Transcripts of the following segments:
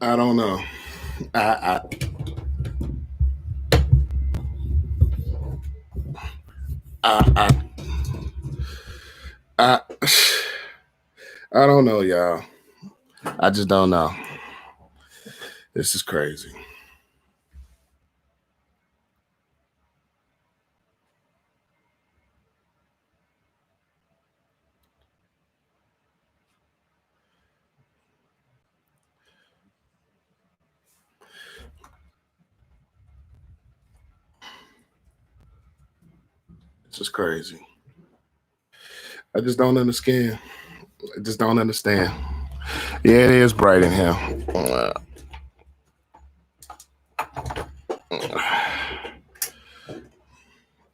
I don't know. I I I I don't know, y'all. I just don't know. This is crazy. This is crazy. I just don't understand. I just don't understand. Yeah, it is bright in here.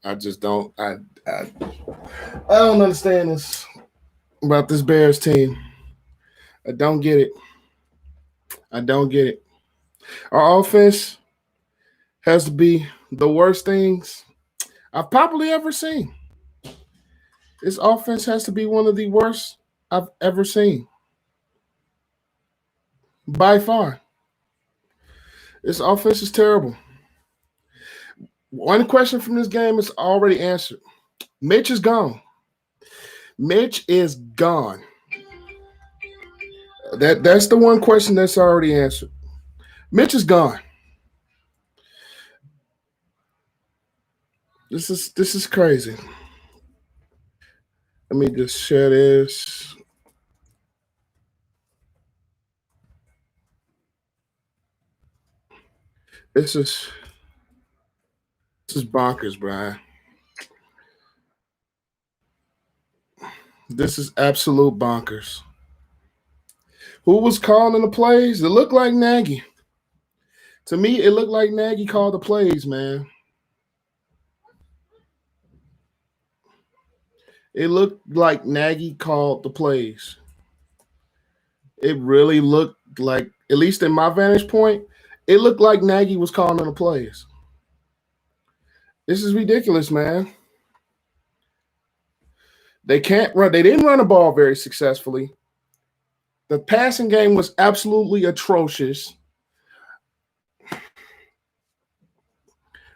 I just don't. I don't understand this about this Bears team. I don't get it. I don't get it. Our offense has to be the worst things I've probably ever seen. This offense has to be one of the worst I've ever seen by far. This offense is terrible. One question from this game is already answered. Mitch is gone. Mitch is gone. That's the one question that's already answered. Mitch is gone. This is crazy. Let me just share this. This is this is bonkers, Brian. This is absolute bonkers. Who was calling the plays? It looked like Nagy. To me, it looked like Nagy called the plays, man. It looked like Nagy called the plays. It really looked like, at least in my vantage point, it looked like Nagy was calling the plays. This is ridiculous, man. They can't run. They didn't run the ball very successfully. The passing game was absolutely atrocious.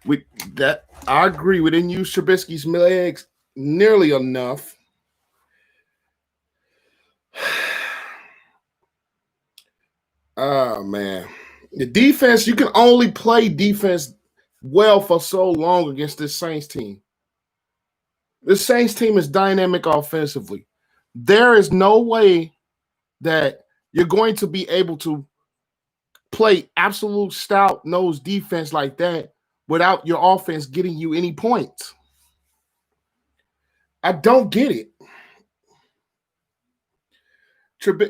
We that I agree. We didn't use Trubisky's legs nearly enough. Oh man, the defense. You can only play defense well for so long against this Saints team. This Saints team is dynamic offensively. There is no way that you're going to be able to play absolute stout nose defense like that without your offense getting you any points. I don't get it.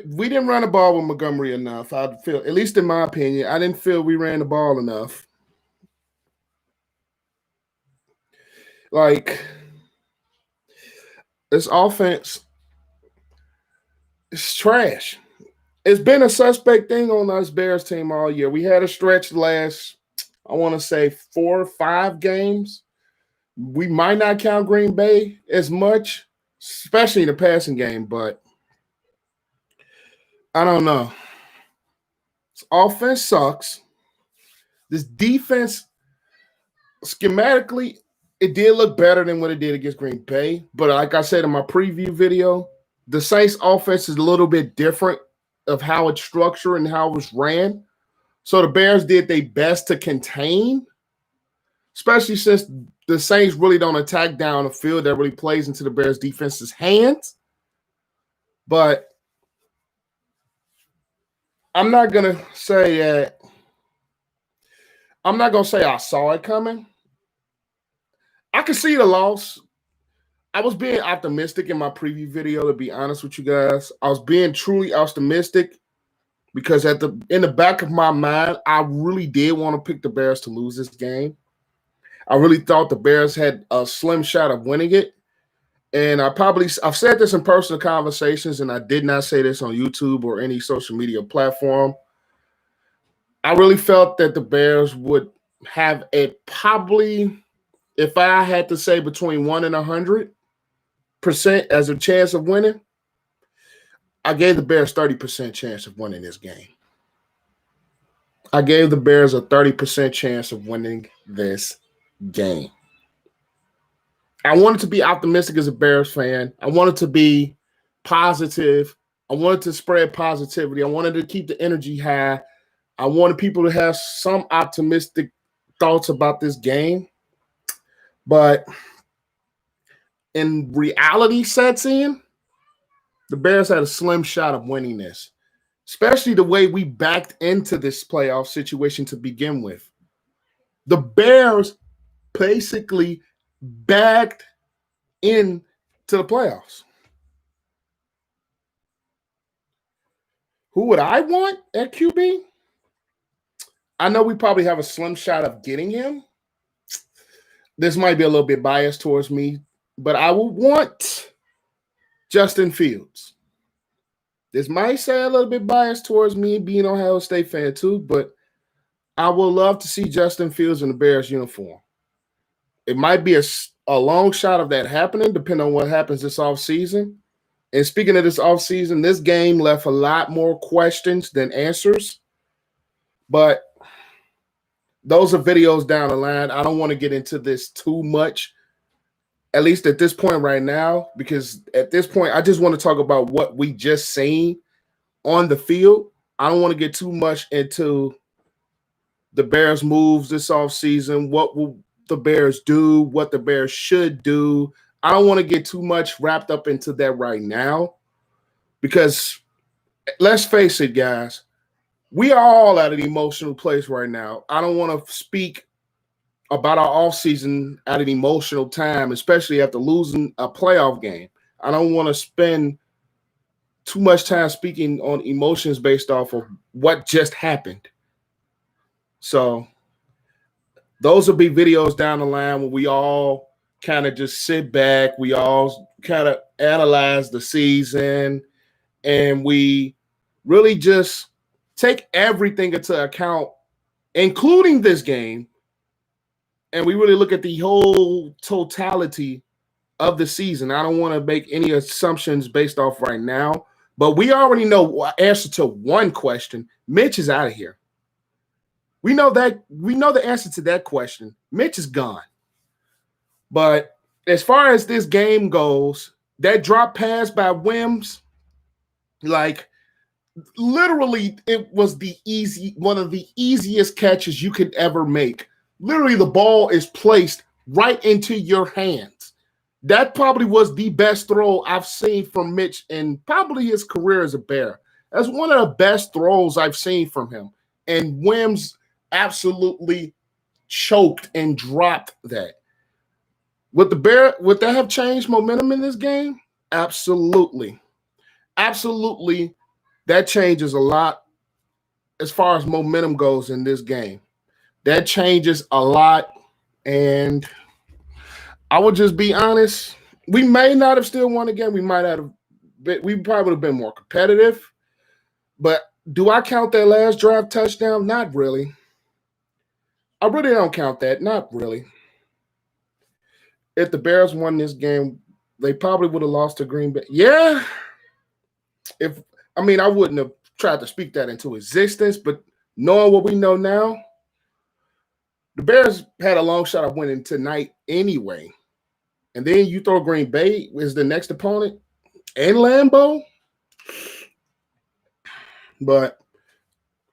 We didn't run the ball with Montgomery enough. I feel, at least in my opinion, I didn't feel we ran the ball enough. Like this offense is trash. It's been a suspect thing on us Bears team all year. We had a stretch last, I want to say 4 or 5 games. We might not count Green Bay as much, especially the passing game, but I don't know. This offense sucks. This defense, schematically, it did look better than what it did against Green Bay. But like I said in my preview video, the Saints offense is a little bit different of how it's structured and how it was ran. So the Bears did their best to contain, especially since the Saints really don't attack down the field. That really plays into the Bears defense's hands. But I'm not going to say that. I'm not going to say I saw it coming. I could see the loss. I was being optimistic in my preview video, to be honest with you guys. I was being truly optimistic because in the back of my mind, I really did want to pick the Bears to lose this game. I really thought the Bears had a slim shot of winning it. And I've said this in personal conversations, and I did not say this on YouTube or any social media platform. I really felt that the Bears would have a probably, if I had to say, between 1 and 100% as a chance of winning. I gave the Bears 30% chance of winning this game. I gave the Bears a 30% chance of winning this game. I wanted to be optimistic as a Bears fan. I wanted to be positive. I wanted to spread positivity. I wanted to keep the energy high. I wanted people to have some optimistic thoughts about this game. But in reality sets in, the Bears had a slim shot of winning this, especially the way we backed into this playoff situation to begin with. The Bears basically backed into the playoffs. Who would I want at QB? I know we probably have a slim shot of getting him. This might be a little bit biased towards me, but I would want Justin Fields. This might say a little bit biased towards me being an Ohio State fan too, but I would love to see Justin Fields in the Bears uniform. It might be a long shot of that happening, depending on what happens this offseason. And speaking of this offseason, this game left a lot more questions than answers. But those are videos down the line. I don't want to get into this too much, at least at this point right now, because at this point, I just want to talk about what we just seen on the field. I don't want to get too much into the Bears' moves this offseason, what will the Bears do, what the Bears should do. I don't want to get too much wrapped up into that right now because let's face it, guys, we are all at an emotional place right now. I don't want to speak about our offseason at an emotional time, especially after losing a playoff game. I don't want to spend too much time speaking on emotions based off of what just happened. So those will be videos down the line where we all kind of just sit back. We all kind of analyze the season and we really just take everything into account, including this game. And we really look at the whole totality of the season. I don't want to make any assumptions based off right now, but we already know answer to one question. Mitch is out of here. We know the answer to that question. Mitch is gone. But as far as this game goes, that drop pass by Wims, like literally it was one of the easiest catches you could ever make. Literally the ball is placed right into your hands. That probably was the best throw I've seen from Mitch in probably his career as a Bear. That's one of the best throws I've seen from him. And Wims absolutely choked and dropped that. Would that have changed momentum in this game? Absolutely. Absolutely. That changes a lot as far as momentum goes in this game. That changes a lot. And I would just be honest. We may not have still won the game. We probably would have been more competitive. But do I count that last drive touchdown? Not really. I really don't count that. Not really. If the Bears won this game, they probably would have lost to Green Bay. Yeah. I wouldn't have tried to speak that into existence, but knowing what we know now, the Bears had a long shot of winning tonight anyway. And then you throw Green Bay as the next opponent and Lambeau. But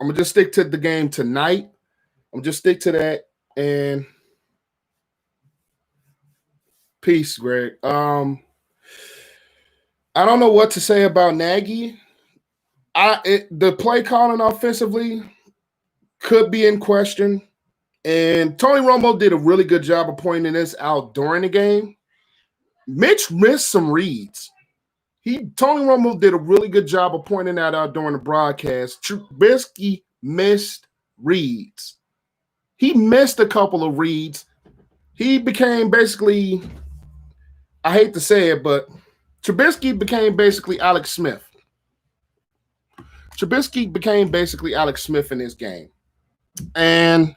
I'm going to just stick to the game tonight. I'm just stick to that. And peace, Greg. I don't know what to say about Nagy. The play calling offensively could be in question. And Tony Romo did a really good job of pointing this out during the game. Mitch missed some reads. Tony Romo did a really good job of pointing that out during the broadcast. Trubisky missed reads. He missed a couple of reads. He became basically, I hate to say it, but Trubisky became basically Alex Smith. Trubisky became basically Alex Smith in this game. And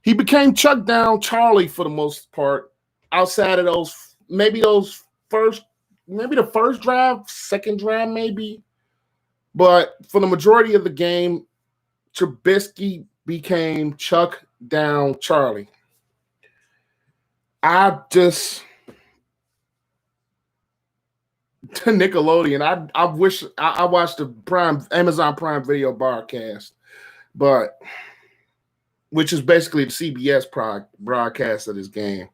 he became Chuck Down Charlie for the most part, outside of the first drive, second drive maybe. But for the majority of the game, Trubisky became Chuck Down Charlie. I just to Nickelodeon. I wish I watched the Amazon Prime Video broadcast, but which is basically the CBS broadcast of this game.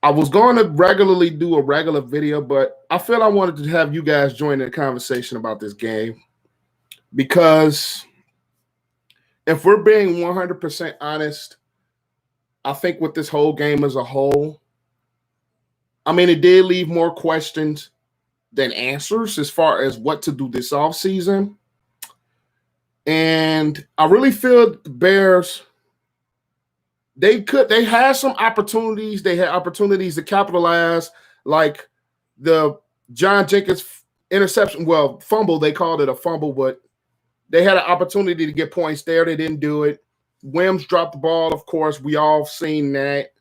I was going to regularly do a regular video, but I feel I wanted to have you guys join in the conversation about this game because if we're being 100% honest, I think with this whole game as a whole, I mean, it did leave more questions than answers as far as what to do this offseason. And I really feel the Bears, they had some opportunities. They had opportunities to capitalize, like the John Jenkins interception. Well, fumble, they called it a fumble, but they had an opportunity to get points there. They didn't do it. Wims dropped the ball, of course. We all seen that.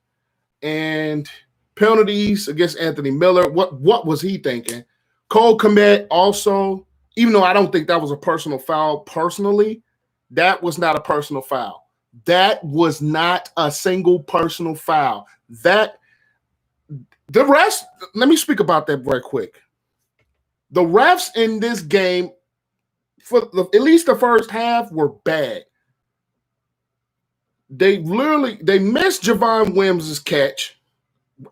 And penalties against Anthony Miller. What was he thinking? Cole Kmet also, even though I don't think that was a personal foul personally, that was not a personal foul. That was not a single personal foul. The rest, let me speak about that very quick. The refs in this game, for at least the first half, were bad. They missed Javon Wims' catch.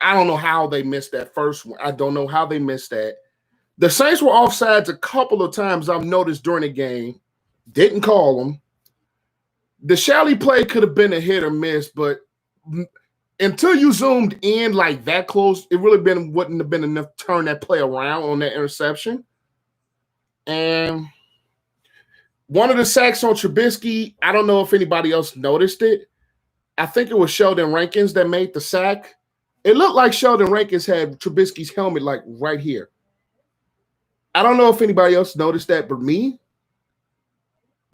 I don't know how they missed that first one. I don't know how they missed that. The Saints were offsides a couple of times I've noticed during the game. Didn't call them. The Shelley play could have been a hit or miss, but until you zoomed in like that close, it really wouldn't have been enough to turn that play around on that interception. And one of the sacks on Trubisky, I don't know if anybody else noticed it. I think it was Sheldon Rankins that made the sack. It looked like Sheldon Rankins had Trubisky's helmet like right here. I don't know if anybody else noticed that but me.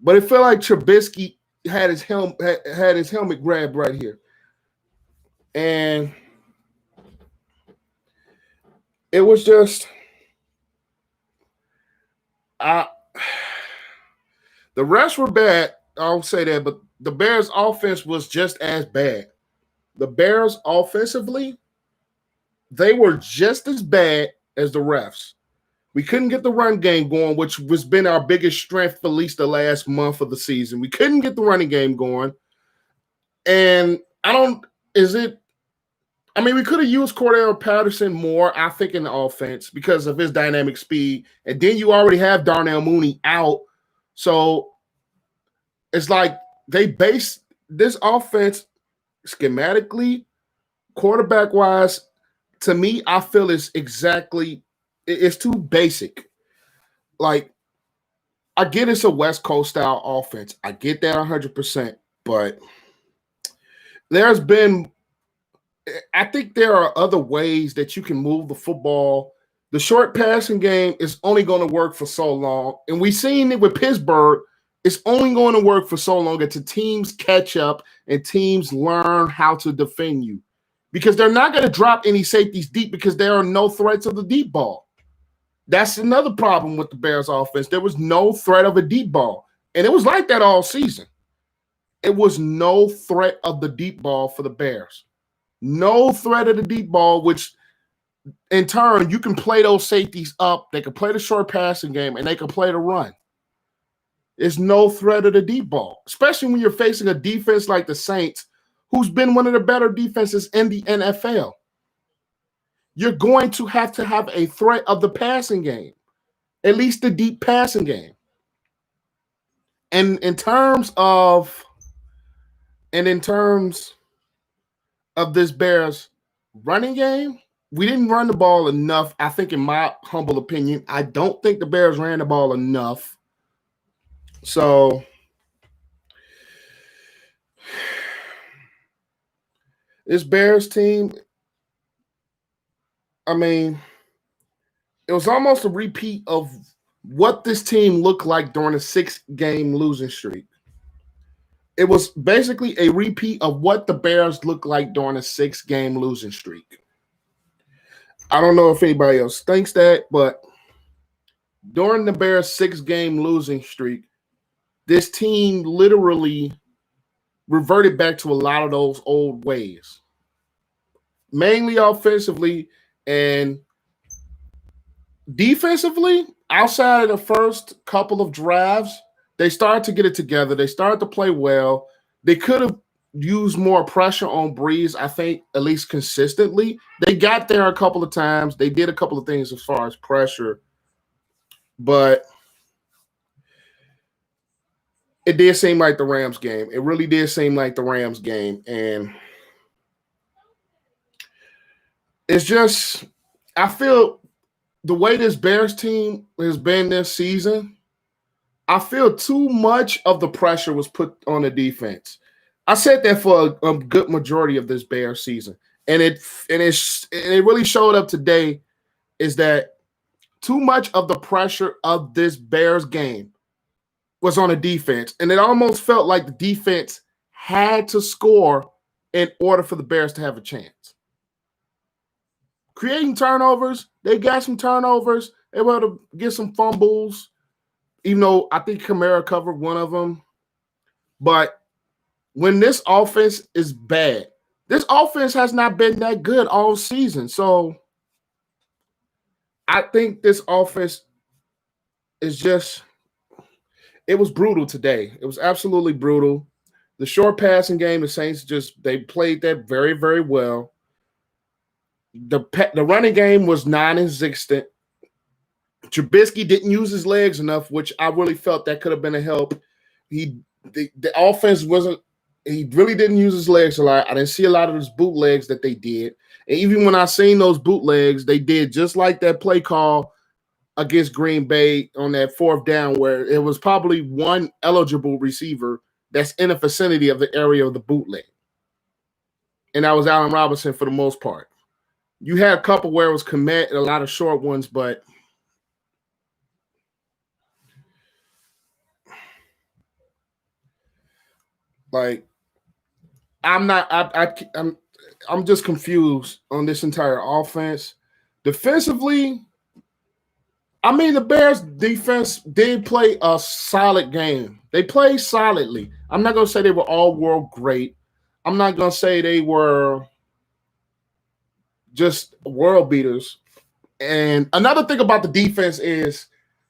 But it felt like Trubisky had his helmet grabbed right here. And it was just the refs were bad. I'll say that, but the Bears' offense was just as bad. The Bears offensively, they were just as bad as the refs. We couldn't get the run game going, which has been our biggest strength for at least the last month of the season. We couldn't get the running game going. And we could have used Cordell Patterson more, I think, in the offense because of his dynamic speed. And then you already have Darnell Mooney out. So it's like they base this offense schematically, quarterback-wise, to me, I feel it's too basic. Like, I get it's a West Coast style offense. I get that 100%. But I think there are other ways that you can move the football. The short passing game is only going to work for so long. And we've seen it with Pittsburgh. It's only going to work for so long until teams catch up and teams learn how to defend you. Because they're not going to drop any safeties deep because there are no threats of the deep ball. That's another problem with the Bears offense. There was no threat of a deep ball. And it was like that all season. It was no threat of the deep ball for the Bears. No threat of the deep ball, which in turn, you can play those safeties up. They can play the short passing game, and they can play the run. There's no threat of the deep ball, especially when you're facing a defense like the Saints, who's been one of the better defenses in the NFL. You're going to have a threat of the passing game, at least the deep passing game. And in terms of this Bears running game, we didn't run the ball enough. I think, in my humble opinion, I don't think the Bears ran the ball enough. So this Bears team, I mean, it was almost a repeat of what this team looked like during a 6-game losing streak. It was basically a repeat of what the Bears looked like during a 6-game losing streak. I don't know if anybody else thinks that, but during the Bears' 6-game losing streak, this team literally reverted back to a lot of those old ways, mainly offensively and defensively. Outside of the first couple of drives, they started to get it together. They started to play well. They could have used more pressure on Brees, I think, at least consistently. They got there a couple of times. They did a couple of things as far as pressure, but it did seem like the Rams game. It really did seem like the Rams game. And it's just, I feel the way this Bears team has been this season, I feel too much of the pressure was put on the defense. I said that for a good majority of this Bears season. And it really showed up today, is that too much of the pressure of this Bears game was on the defense. And it almost felt like the defense had to score in order for the Bears to have a chance. Creating turnovers, they got some turnovers. They were able to get some fumbles, even though I think Kamara covered one of them. But when this offense is bad, this offense has not been that good all season. So I think this offense is just, it was brutal today. It was absolutely brutal. The short passing game, the Saints they played that very, very well. The running game was non-existent. Trubisky didn't use his legs enough, which I really felt that could have been a help. The offense wasn't, he really didn't use his legs a lot. I didn't see a lot of those bootlegs that they did. And even when I seen those bootlegs, they did just like that play call against Green Bay on that fourth down, where it was probably one eligible receiver that's in the vicinity of the area of the bootleg. And that was Allen Robinson for the most part. You had a couple where it was Kmet and a lot of short ones, but like, I'm just confused on this entire offense. Defensively, I mean, the Bears defense did play a solid game. They played solidly. I'm not going to say they were all world great. I'm not going to say they were just world beaters. And another thing about the defense is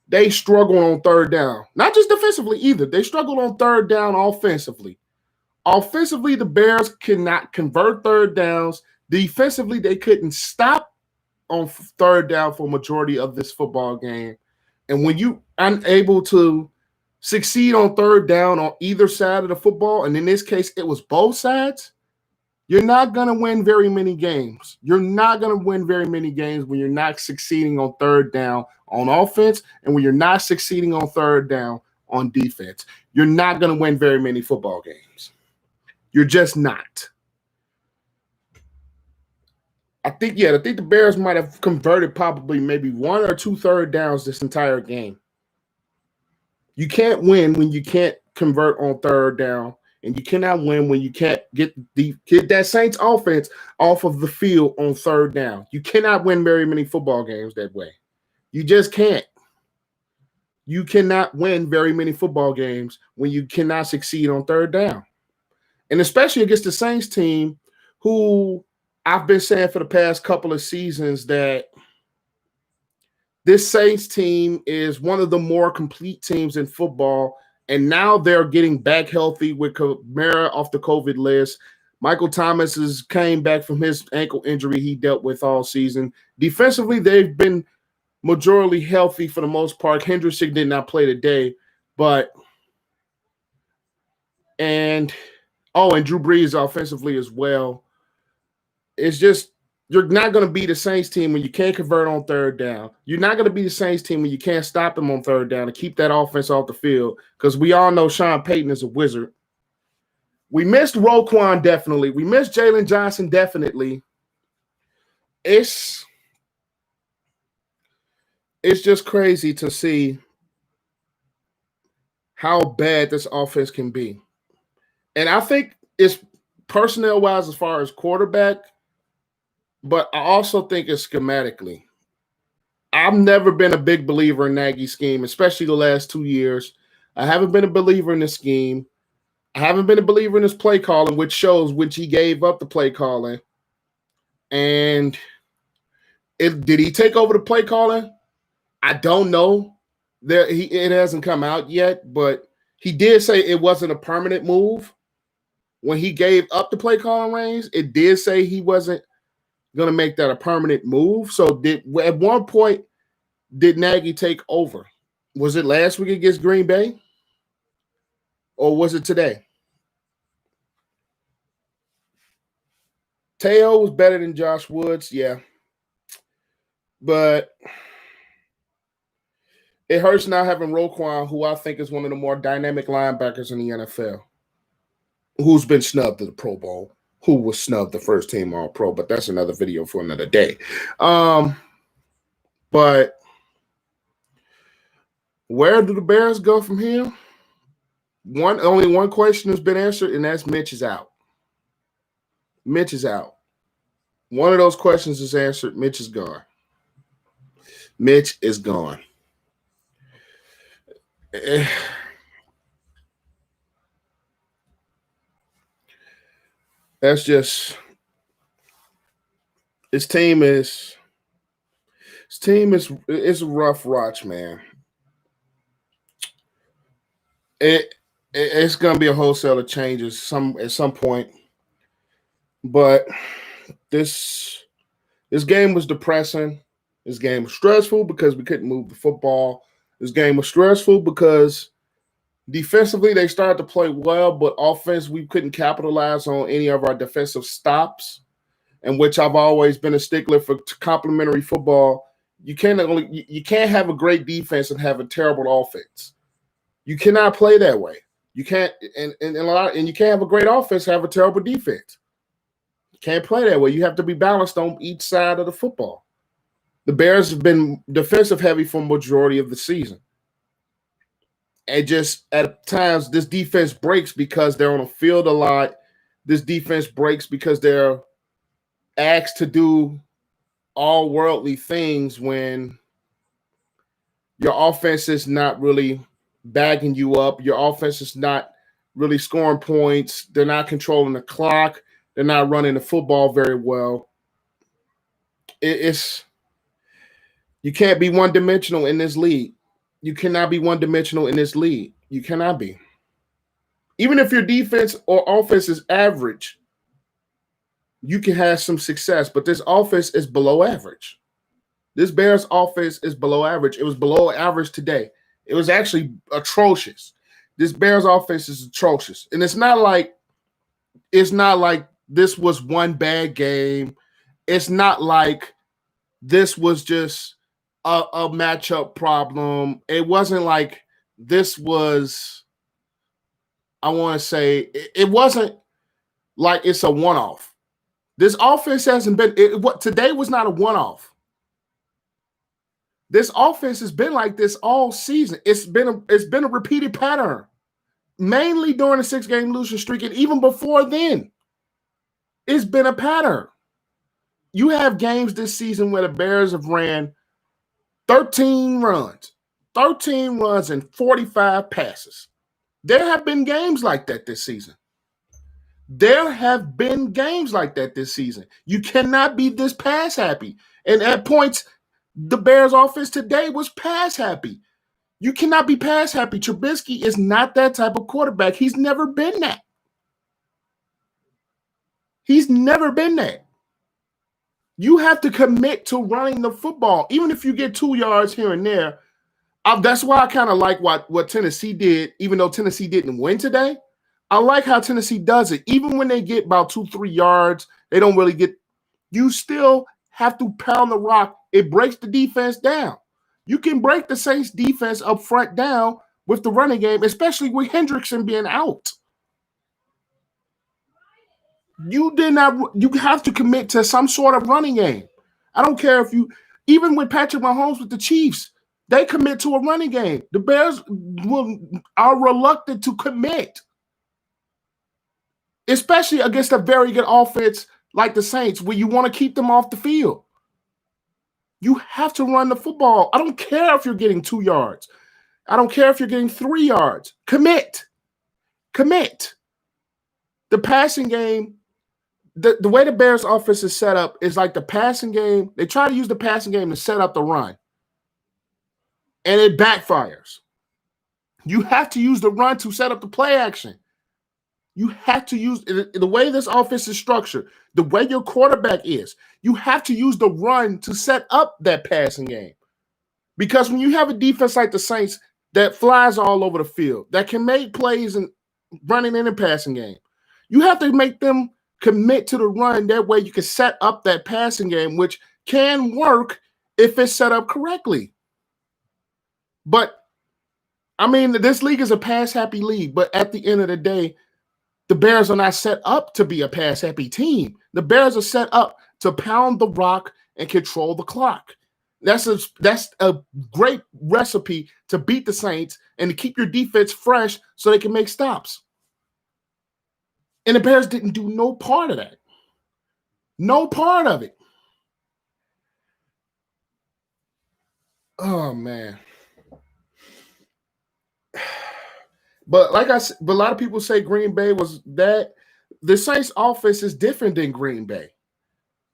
they struggle on third down. Not just defensively either. They struggled on third down offensively. Offensively, the Bears cannot convert third downs. Defensively, they couldn't stop on third down for a majority of this football game. And when you unable to succeed on third down on either side of the football, and in this case, it was both sides, you're not going to win very many games. You're not going to win very many games when you're not succeeding on third down on offense and when you're not succeeding on third down on defense. You're not going to win very many football games. You're just not. I think the Bears might have converted probably maybe one or two third downs this entire game. You can't win when you can't convert on third down, and you cannot win when you can't get that Saints offense off of the field on third down. You cannot win very many football games that way. You just can't. You cannot win very many football games when you cannot succeed on third down. And especially against the Saints team, who I've been saying for the past couple of seasons that this Saints team is one of the more complete teams in football. And now they're getting back healthy with Kamara off the COVID list. Michael Thomas came back from his ankle injury he dealt with all season. Defensively, they've been majority healthy for the most part. Hendrickson did not play today, and Drew Brees offensively as well. It's just, you're not going to be the Saints team when you can't convert on third down. You're not going to be the Saints team when you can't stop them on third down and keep that offense off the field, because we all know Sean Payton is a wizard. We missed Roquan definitely. We missed Jalen Johnson definitely. It's just crazy to see how bad this offense can be. And I think it's personnel-wise as far as quarterback, but I also think it's schematically. I've never been a big believer in Nagy's scheme, especially the last 2 years. I haven't been a believer in this scheme. I haven't been a believer in his play calling, which shows which he gave up the play calling. And did he take over the play calling? I don't know. It hasn't come out yet, but he did say it wasn't a permanent move. When he gave up the play calling reins, it did say he wasn't going to make that a permanent move. So at one point, did Nagy take over? Was it last week against Green Bay? Or was it today? Teo was better than Josh Woods, yeah. But it hurts not having Roquan, who I think is one of the more dynamic linebackers in the NFL, who's been snubbed to the Pro Bowl, who was snubbed the first team All-Pro, but that's another video for another day. But where do the Bears go from here? Only one question has been answered, and that's Mitch is out. Mitch is out. One of those questions is answered. Mitch is gone. Mitch is gone. That's just his team is it's a rough watch, man. It's gonna be a wholesale of changes at some point. But this game was depressing. This game was stressful because we couldn't move the football. This game was stressful because defensively they started to play well, but offense we couldn't capitalize on any of our defensive stops, in which I've always been a stickler for complementary football. You can't have a great defense and have a terrible offense. You cannot play that way. You can't and you can't have a great offense and have a terrible defense. You can't play that way. You have to be balanced on each side of the football. The Bears have been defensive heavy for a majority of the season. And just at times, this defense breaks because they're on the field a lot. This defense breaks because they're asked to do all worldly things when your offense is not really bagging you up. Your offense is not really scoring points. They're not controlling the clock. They're not running the football very well. You can't be one-dimensional in this league. You cannot be one-dimensional in this league. You cannot be. Even if your defense or offense is average, you can have some success, but this offense is below average. This Bears offense is below average. It was below average today. It was actually atrocious. This Bears offense is atrocious. And it's not like this was one bad game. It's not like this was just a matchup problem. It wasn't like this was, I want to say, it wasn't like it's a one-off. This offense hasn't been, today was not a one-off. This offense has been like this all season. It's been a repeated pattern, mainly during the 6-game losing streak, and even before then, it's been a pattern. You have games this season where the Bears have ran 13 runs and 45 passes. There have been games like that this season. You cannot be this pass happy. And at points, the Bears offense today was pass happy. You cannot be pass happy. Trubisky is not that type of quarterback. He's never been that. You have to commit to running the football, even if you get 2 yards here and there. That's why I kind of like what Tennessee did, even though Tennessee didn't win today. I like how Tennessee does it. Even when they get about 2-3 yards, they don't really get – you still have to pound the rock. It breaks the defense down. You can break the Saints defense up front down with the running game, especially with Hendrickson being out. You have to commit to some sort of running game. I don't care if even with Patrick Mahomes with the Chiefs, they commit to a running game. The Bears are reluctant to commit, especially against a very good offense like the Saints, where you want to keep them off the field. You have to run the football. I don't care if you're getting 2 yards. I don't care if you're getting 3 yards. Commit. The passing game, the way the Bears offense is set up is like the passing game. They try to use the passing game to set up the run, and it backfires. You have to use the run to set up the play action. You have to use the way this offense is structured, the way your quarterback is. You have to use the run to set up that passing game. Because when you have a defense like the Saints that flies all over the field, that can make plays and running in the passing game, you have to make them commit to the run. That way you can set up that passing game, which can work if it's set up correctly. But, I mean, this league is a pass-happy league, but at the end of the day, the Bears are not set up to be a pass-happy team. The Bears are set up to pound the rock and control the clock. That's a great recipe to beat the Saints and to keep your defense fresh so they can make stops. And the Bears didn't do no part of that. No part of it. Oh, man. But like I said, but a lot of people say Green Bay was that. The Saints offense is different than Green Bay.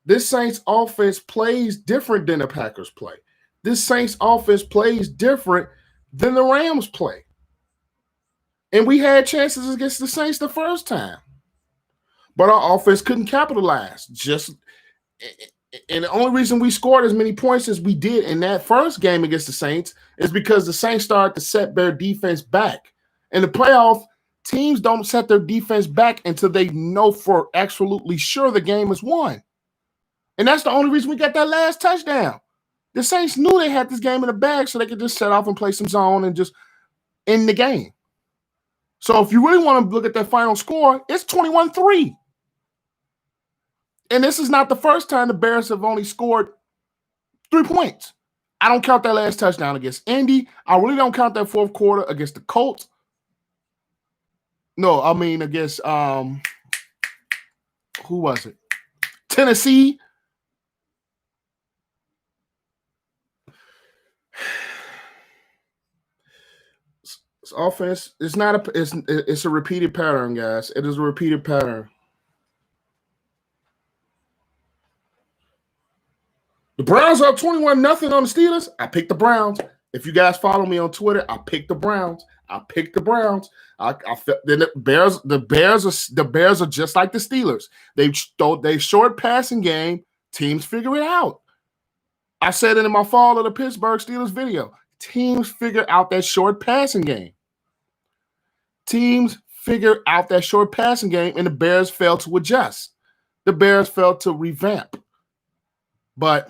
This Saints offense plays different than the Packers play. This Saints offense plays different than the Rams play. And we had chances against the Saints the first time. But our offense couldn't capitalize. And the only reason we scored as many points as we did in that first game against the Saints is because the Saints started to set their defense back. In the playoff, teams don't set their defense back until they know for absolutely sure the game is won. And that's the only reason we got that last touchdown. The Saints knew they had this game in the bag so they could just set off and play some zone and just end the game. So if you really want to look at that final score, it's 21-3. And this is not the first time the Bears have only scored 3 points. I don't count that last touchdown against Indy. I really don't count that fourth quarter against the Colts. No, I mean against who was it? Tennessee. This offense, it's a repeated pattern, guys. It is a repeated pattern. The Browns are up 21-0 on the Steelers. I picked the Browns. If you guys follow me on Twitter, I picked the Browns. The Bears are just like the Steelers. They short passing game. Teams figure it out. I said it in my fall of the Pittsburgh Steelers video. Teams figure out that short passing game. Teams figure out that short passing game, and the Bears failed to adjust. The Bears failed to revamp. But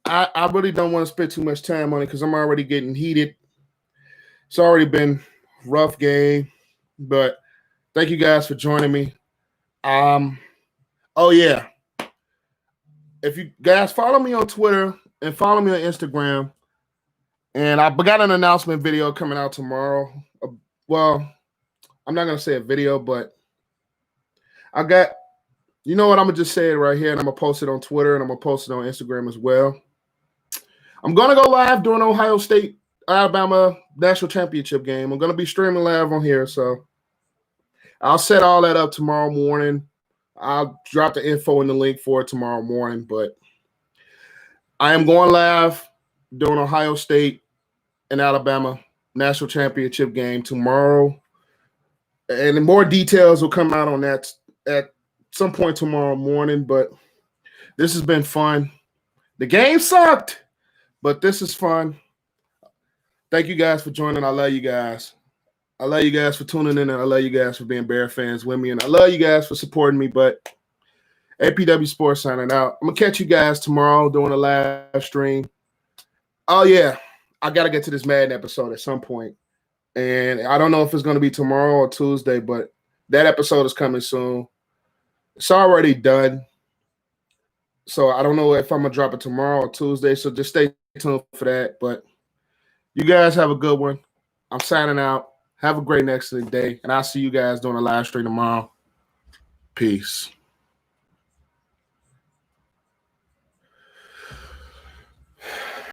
I really don't want to spend too much time on it because I'm already getting heated. It's already been a rough game, but thank you guys for joining me. Oh yeah. If you guys follow me on Twitter and follow me on Instagram, and I got an announcement video coming out tomorrow. Well, I'm not going to say a video, but I got, you know what, I'm going to just say it right here, and I'm going to post it on Twitter, and I'm going to post it on Instagram as well. I'm going to go live during Ohio State Alabama National Championship game. I'm going to be streaming live on here, so I'll set all that up tomorrow morning. I'll drop the info in the link for it tomorrow morning, but I am going live during Ohio State and Alabama National Championship game tomorrow, and more details will come out on that at some point tomorrow morning, but this has been fun. The game sucked, but this is fun. Thank you guys for joining. I love you guys. I love you guys for tuning in, and I love you guys for being Bear fans with me, and I love you guys for supporting me, but APW Sports signing out. I'm going to catch you guys tomorrow doing a live stream. Oh, yeah. I got to get to this Madden episode at some point, and I don't know if it's going to be tomorrow or Tuesday, but that episode is coming soon. It's already done, so I don't know if I'm going to drop it tomorrow or Tuesday, so just stay tuned for that. But you guys have a good one. I'm signing out. Have a great next day, and I'll see you guys doing a live stream tomorrow. Peace.